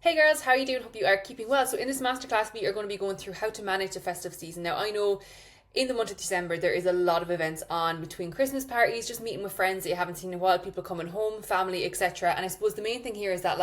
Hey girls, how are you doing? Hope you are keeping well. So in this masterclass, we are going to be going through how to manage the festive season. Now, I know in the month of December, there is a lot of events on between Christmas parties, just meeting with friends that you haven't seen in a while, people coming home, family, etc. And I suppose the main thing here is that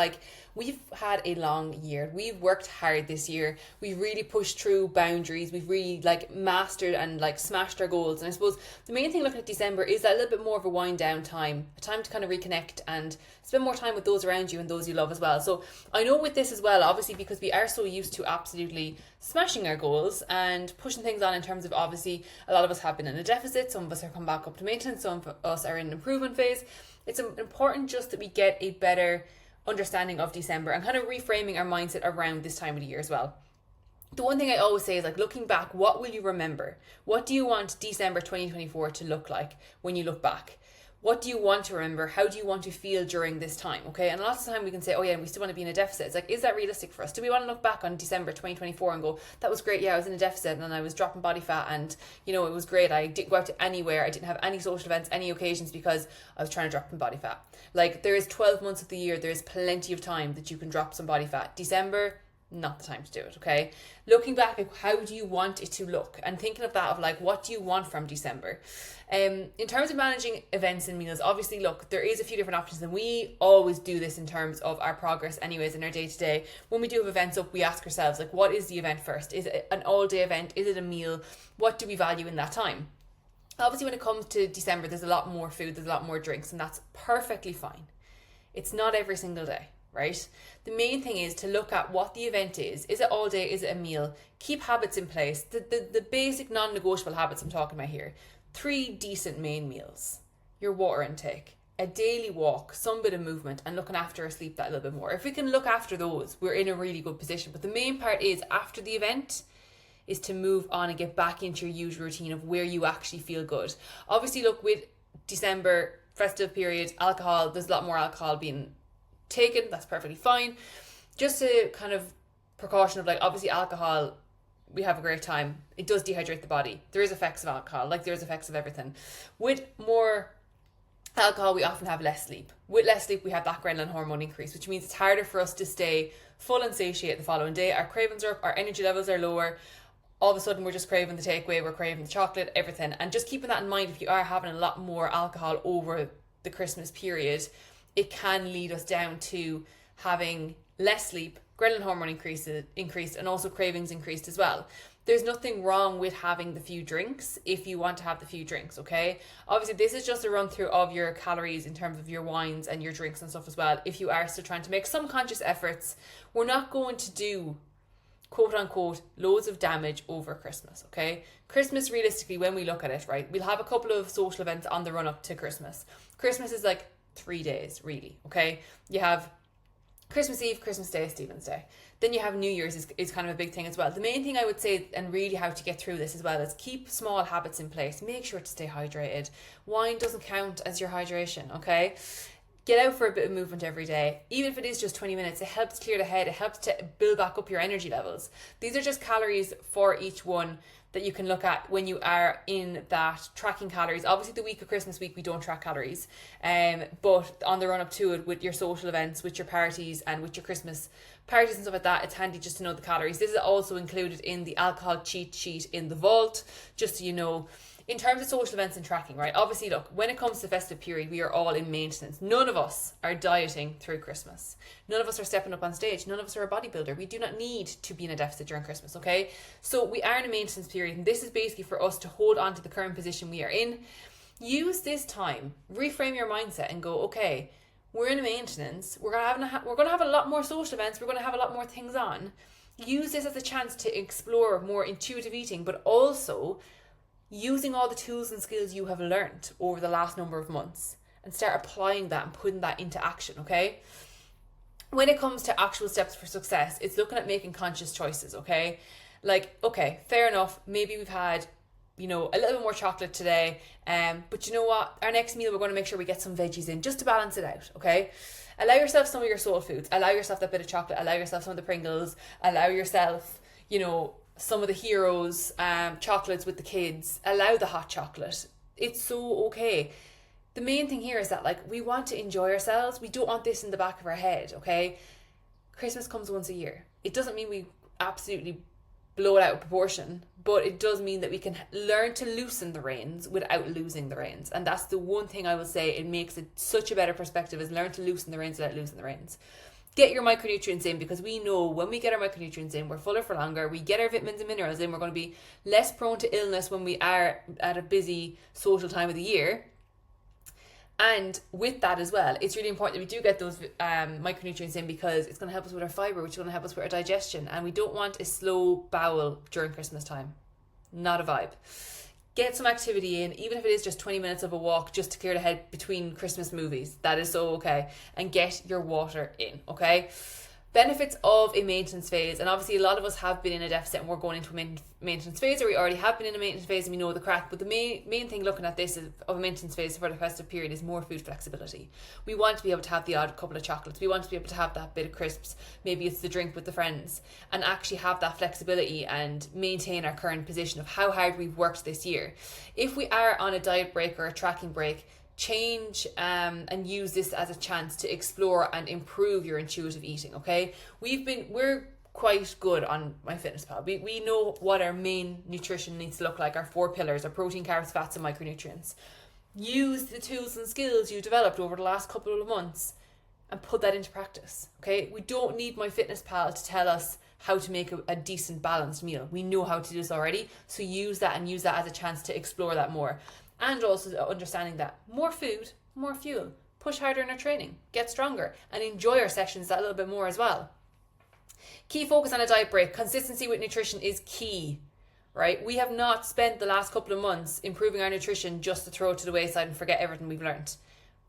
we've had a long year. We've worked hard this year. We've really pushed through boundaries. We've really mastered and smashed our goals. And I suppose the main thing looking at December is that a little bit more of a wind down time, a time to kind of reconnect and spend more time with those around you and those you love as well. So I know with this as well, obviously, because we are so used to absolutely smashing our goals and pushing things on in terms of, obviously, a lot of us have been in a deficit, some of us are come back up to maintenance, some of us are in an improvement phase. It's important just that we get a better understanding of December and kind of reframing our mindset around this time of the year as well. The one thing I always say is looking back, what will you remember? What do you want December 2024 to look like when you look back? What do you want to remember? How do you want to feel during this time? Okay. And a lot of the time we can say, oh yeah, we still want to be in a deficit. It's is that realistic for us? Do we want to look back on December 2024 and go, that was great. Yeah, I was in a deficit and I was dropping body fat and, it was great. I didn't go out to anywhere. I didn't have any social events, any occasions because I was trying to drop some body fat. There is 12 months of the year. There's plenty of time that you can drop some body fat. December, not the time to do it, okay? Looking back at how do you want it to look and thinking of that of what do you want from December? In terms of managing events and meals, obviously, look, there is a few different options and we always do this in terms of our progress anyways in our day-to-day. When we do have events up, we ask ourselves, what is the event first? Is it an all-day event? Is it a meal? What do we value in that time? Obviously, when it comes to December, there's a lot more food, there's a lot more drinks, and that's perfectly fine. It's not every single day, right? The main thing is to look at what the event is. Is it all day? Is it a meal? Keep habits in place. The basic non-negotiable habits I'm talking about here. 3 decent main meals. Your water intake. A daily walk. Some bit of movement. And looking after our sleep that little bit more. If we can look after those, we're in a really good position. But the main part is after the event is to move on and get back into your usual routine of where you actually feel good. Obviously, look, with December, festive period, alcohol, there's a lot more alcohol being taken. That's perfectly fine. Just a kind of precaution of obviously alcohol, we have a great time. It does dehydrate the body. There is effects of alcohol, there's effects of everything. With more alcohol, we often have less sleep. With less sleep, we have that ghrelin hormone increase, which means it's harder for us to stay full and satiate the following day. Our cravings are up, our energy levels are lower. All of a sudden, we're just craving the takeaway, we're craving the chocolate, everything. And just keeping that in mind, if you are having a lot more alcohol over the Christmas period, it can lead us down to having less sleep, ghrelin hormone increased, and also cravings increased as well. There's nothing wrong with having the few drinks if you want to have the few drinks, okay? Obviously, this is just a run through of your calories in terms of your wines and your drinks and stuff as well. If you are still trying to make some conscious efforts, we're not going to do, quote unquote, loads of damage over Christmas, okay? Christmas, realistically, when we look at it, right, we'll have a couple of social events on the run up to Christmas. Christmas is 3 days, really, okay? You have Christmas Eve, Christmas Day, Stephen's Day. Then you have New Year's is kind of a big thing as well. The main thing I would say, and really how to get through this as well, is keep small habits in place. Make sure to stay hydrated. Wine doesn't count as your hydration, okay? Get out for a bit of movement every day. Even if it is just 20 minutes, it helps clear the head. It helps to build back up your energy levels. These are just calories for each one that you can look at when you are in that tracking calories. Obviously, the week of Christmas week, we don't track calories. But on the run up to it, with your social events, with your parties, and with your Christmas parties and stuff like that, it's handy just to know the calories. This is also included in the alcohol cheat sheet in the vault, just so you know. In terms of social events and tracking, right? Obviously, look, when it comes to the festive period, we are all in maintenance. None of us are dieting through Christmas. None of us are stepping up on stage. None of us are a bodybuilder. We do not need to be in a deficit during Christmas, okay? So we are in a maintenance period, and this is basically for us to hold on to the current position we are in. Use this time, reframe your mindset and go, okay, we're in a maintenance. We're gonna have a lot more social events. We're gonna have a lot more things on. Use this as a chance to explore more intuitive eating, but also using all the tools and skills you have learned over the last number of months and start applying that and putting that into action, okay? When it comes to actual steps for success, it's looking at making conscious choices, okay? Okay, fair enough. Maybe we've had, a little bit more chocolate today. But you know what? Our next meal, we're going to make sure we get some veggies in just to balance it out, okay? Allow yourself some of your soul foods. Allow yourself that bit of chocolate. Allow yourself some of the Pringles. Allow yourself, some of the heroes, chocolates with the kids. Allow the hot chocolate. It's so okay. The main thing here is that we want to enjoy ourselves. We don't want this in the back of our head, okay? Christmas comes once a year. It doesn't mean we absolutely blow it out of proportion, but it does mean that we can learn to loosen the reins without losing the reins. And that's the one thing I will say, it makes it such a better perspective, is learn to loosen the reins without losing the reins. Get your micronutrients in, because we know when we get our micronutrients in, we're fuller for longer, we get our vitamins and minerals in, we're going to be less prone to illness when we are at a busy social time of the year. And with that as well, it's really important that we do get those micronutrients in, because it's going to help us with our fibre, which is going to help us with our digestion. And we don't want a slow bowel during Christmas time. Not a vibe. Get some activity in, even if it is just 20 minutes of a walk, just to clear the head between Christmas movies. That is so okay. And get your water in, okay? Benefits of a maintenance phase. And obviously a lot of us have been in a deficit and we're going into a maintenance phase, or we already have been in a maintenance phase and we know the crack. But the main thing looking at this of a maintenance phase for the festive period is more food flexibility. We want to be able to have the odd couple of chocolates. We want to be able to have that bit of crisps. Maybe it's the drink with the friends, and actually have that flexibility and maintain our current position of how hard we've worked this year. If we are on a diet break or a tracking break, change and use this as a chance to explore and improve your intuitive eating, okay? We're quite good on MyFitnessPal. We know what our main nutrition needs to look like, our 4 pillars, our protein, carbs, fats and micronutrients. Use the tools and skills you developed over the last couple of months and put that into practice, okay? We don't need MyFitnessPal to tell us how to make a decent balanced meal. We know how to do this already, so use that and use that as a chance to explore that more. And also understanding that more food, more fuel. Push harder in our training, get stronger, and enjoy our sessions that little bit more as well. Key focus on a diet break. Consistency with nutrition is key, right? We have not spent the last couple of months improving our nutrition just to throw it to the wayside and forget everything we've learned.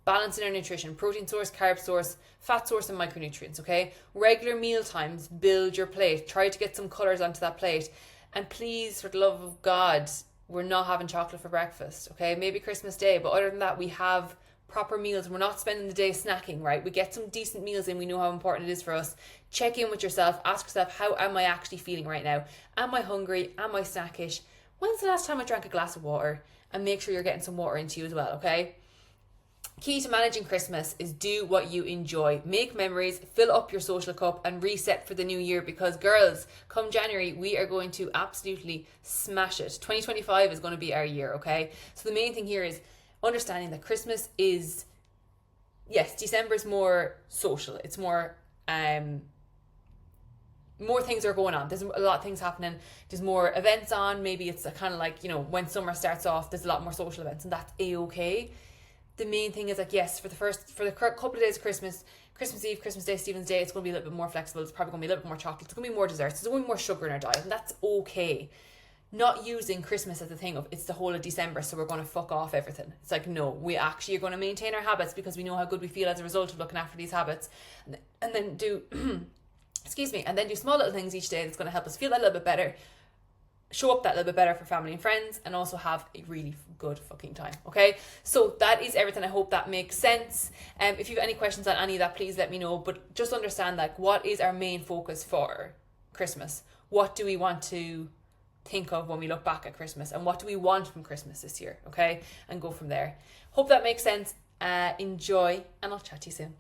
Balance in our nutrition, protein source, carb source, fat source and micronutrients, okay? Regular meal times, build your plate. Try to get some colours onto that plate. And please, for the love of God, we're not having chocolate for breakfast, okay? Maybe Christmas Day, but other than that, we have proper meals. We're not spending the day snacking, right? We get some decent meals in. We know how important it is for us. Check in with yourself. Ask yourself, how am I actually feeling right now? Am I hungry? Am I snackish? When's the last time I drank a glass of water? And make sure you're getting some water into you as well, okay? Key to managing Christmas is do what you enjoy. Make memories, fill up your social cup and reset for the new year, because girls, come January, we are going to absolutely smash it. 2025 is going to be our year, okay? So the main thing here is understanding that Christmas is, yes, December is more social. It's more things are going on. There's a lot of things happening. There's more events on. Maybe it's kind of like, when summer starts off, there's a lot more social events, and that's a-okay. The main thing is like, yes, for the couple of days of Christmas Eve, Christmas Day, Stephen's Day, it's going to be a little bit more flexible. It's probably going to be a little bit more chocolate. It's going to be more desserts. There's going to be more sugar in our diet, and that's okay. Not using Christmas as a thing of it's the whole of December, so we're going to fuck off everything. It's like, no, we actually are going to maintain our habits because we know how good we feel as a result of looking after these habits, and then do and then do small little things each day that's going to help us feel that little bit better, show up that little bit better for family and friends, and also have a really good fucking time, okay? So that is everything. I hope that makes sense. If you have any questions on any of that, please let me know, but just understand like what is our main focus for Christmas? What do we want to think of when we look back at Christmas, and what do we want from Christmas this year, okay? And go from there. Hope that makes sense. Enjoy, and I'll chat to you soon.